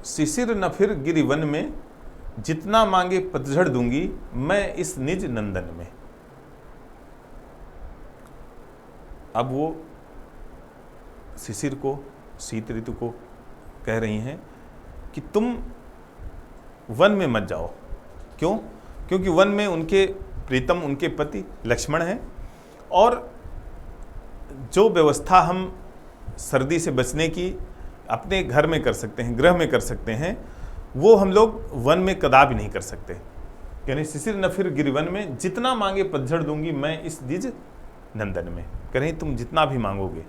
शिशिर न फिर गिरि वन में, जितना मांगे पतझड़ दूंगी मैं इस निज नंदन में। अब वो शिशिर को, शीत ऋतु को कह रही हैं कि तुम वन में मत जाओ। क्यों? क्योंकि वन में उनके प्रीतम, उनके पति लक्ष्मण हैं, और जो व्यवस्था हम सर्दी से बचने की अपने घर में कर सकते हैं, गृह में कर सकते हैं, वो हम लोग वन में कदापि नहीं कर सकते। यानी शिशिर न फिर गिरिवन में, जितना मांगे पतझड़ दूंगी मैं इस निज नंदन में। कह रही तुम जितना भी मांगोगे,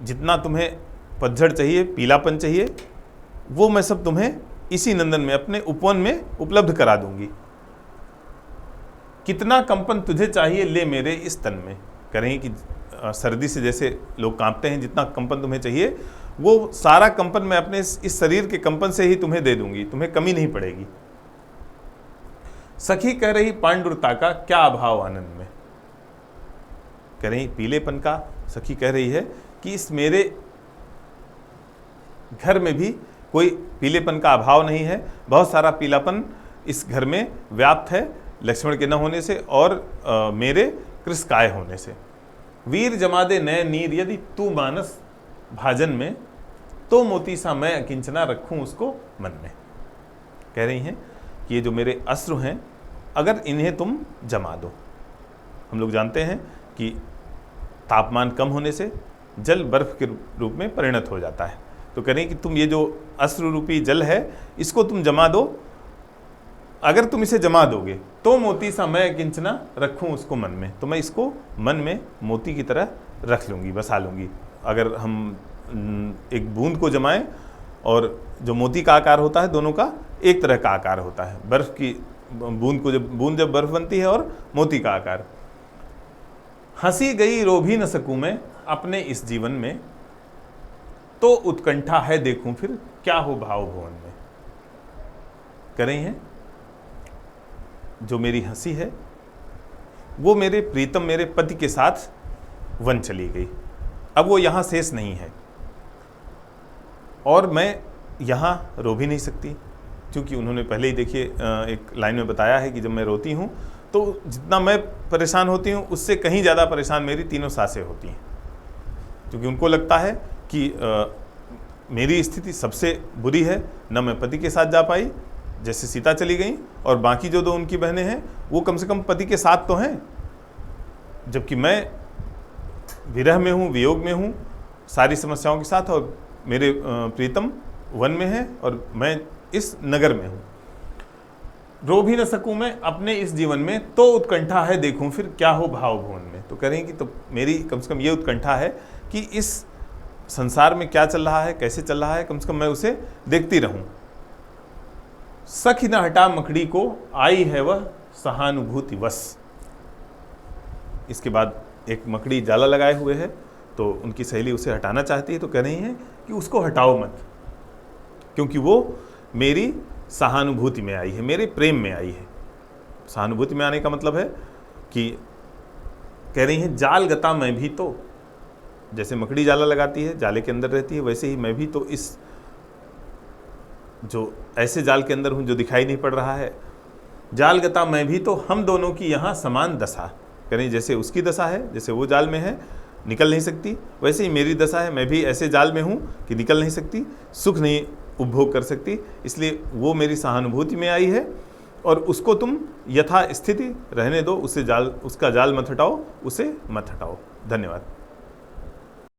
जितना तुम्हें पतझड़ चाहिए, पीलापन चाहिए, वो मैं सब तुम्हें इसी नंदन में, अपने उपवन में उपलब्ध करा दूंगी। कितना कंपन तुझे चाहिए ले मेरे इस तन में। कह रही कि सर्दी से जैसे लोग कांपते हैं, जितना कंपन तुम्हें चाहिए वो सारा कंपन मैं अपने इस शरीर के कंपन से ही तुम्हें दे दूंगी, तुम्हें कमी नहीं पड़ेगी। सखी कह रही पांडुरता का क्या अभाव आनंद में। कह रही पीलेपन का, सखी कह रही है कि इस मेरे घर में भी कोई पीलेपन का अभाव नहीं है, बहुत सारा पीलापन इस घर में व्याप्त है लक्ष्मण के न होने से और मेरे कृषकाय होने से। वीर जमा दे नए नीर यदि तू मानस भाजन में, तो मोती सा मैं अकिंचना रखूं उसको मन में। कह रही हैं कि ये जो मेरे अश्रु हैं, अगर इन्हें तुम जमा दो। हम लोग जानते हैं कि तापमान कम होने से जल बर्फ के रूप में परिणत हो जाता है। तो कह रही कि तुम ये जो अश्रु रूपी जल है, इसको तुम जमा दो। अगर तुम इसे जमा दोगे तो मोती सा मैं किंचना रखूं उसको मन में, तो मैं इसको मन में मोती की तरह रख लूँगी, बसा लूँगी। अगर हम एक बूंद को जमाएं, और जो मोती का आकार होता है दोनों का एक तरह का आकार होता है। बर्फ की बूंद जब बर्फ बनती है, और मोती का आकार। हंसी गई रो भी न सकूं मैं अपने इस जीवन में, तो उत्कंठा है देखूं फिर क्या हो भाव भुवन में। कह रही हैं जो मेरी हंसी है वो मेरे प्रीतम, मेरे पति के साथ वन चली गई। अब वो यहाँ शेष नहीं है, और मैं यहाँ रो भी नहीं सकती, क्योंकि उन्होंने पहले ही देखिए एक लाइन में बताया है कि जब मैं रोती हूँ तो जितना मैं परेशान होती हूँ उससे कहीं ज़्यादा परेशान मेरी तीनों सासें होती हैं, क्योंकि उनको लगता है कि मेरी स्थिति सबसे बुरी है। न मैं पति के साथ जा पाई, जैसे सीता चली गई, और बाकी जो दो उनकी बहनें हैं वो कम से कम पति के साथ तो हैं, जबकि मैं विरह में हूँ, वियोग में हूँ सारी समस्याओं के साथ, और मेरे प्रीतम वन में है और मैं इस नगर में हूँ। रो भी न सकूं मैं अपने इस जीवन में, तो उत्कंठा है देखूं फिर क्या हो भाव भुवन में। तो कह रही कि तो मेरी कम से कम ये उत्कंठा है कि इस संसार में क्या चल रहा है, कैसे चल रहा है, कम से कम मैं उसे देखती रहूं। सखी न हटा मकड़ी को आई है वह सहानुभूति वश। इसके बाद एक मकड़ी जाला लगाए हुए है, तो उनकी सहेली उसे हटाना चाहती है, तो कह रही है कि उसको हटाओ मत, क्योंकि वो मेरी सहानुभूति में आई है, मेरे प्रेम में आई है। सहानुभूति में आने का मतलब है कि कह रही हैं जाल गता मैं भी, तो जैसे मकड़ी जाला लगाती है, जाले के अंदर रहती है, वैसे ही मैं भी तो इस जो ऐसे जाल के अंदर हूँ जो दिखाई नहीं पड़ रहा है। जाल गता मैं भी, तो हम दोनों की यहाँ समान दशा। कह रही जैसे उसकी दशा है, जैसे वो जाल में है निकल नहीं सकती, वैसे ही मेरी दशा है, मैं भी ऐसे जाल में हूँ कि निकल नहीं सकती, सुख नहीं उपभोग कर सकती। इसलिए वो मेरी सहानुभूति में आई है, और उसको तुम यथा स्थिति रहने दो, उसका जाल मत हटाओ, उसे मत हटाओ। धन्यवाद।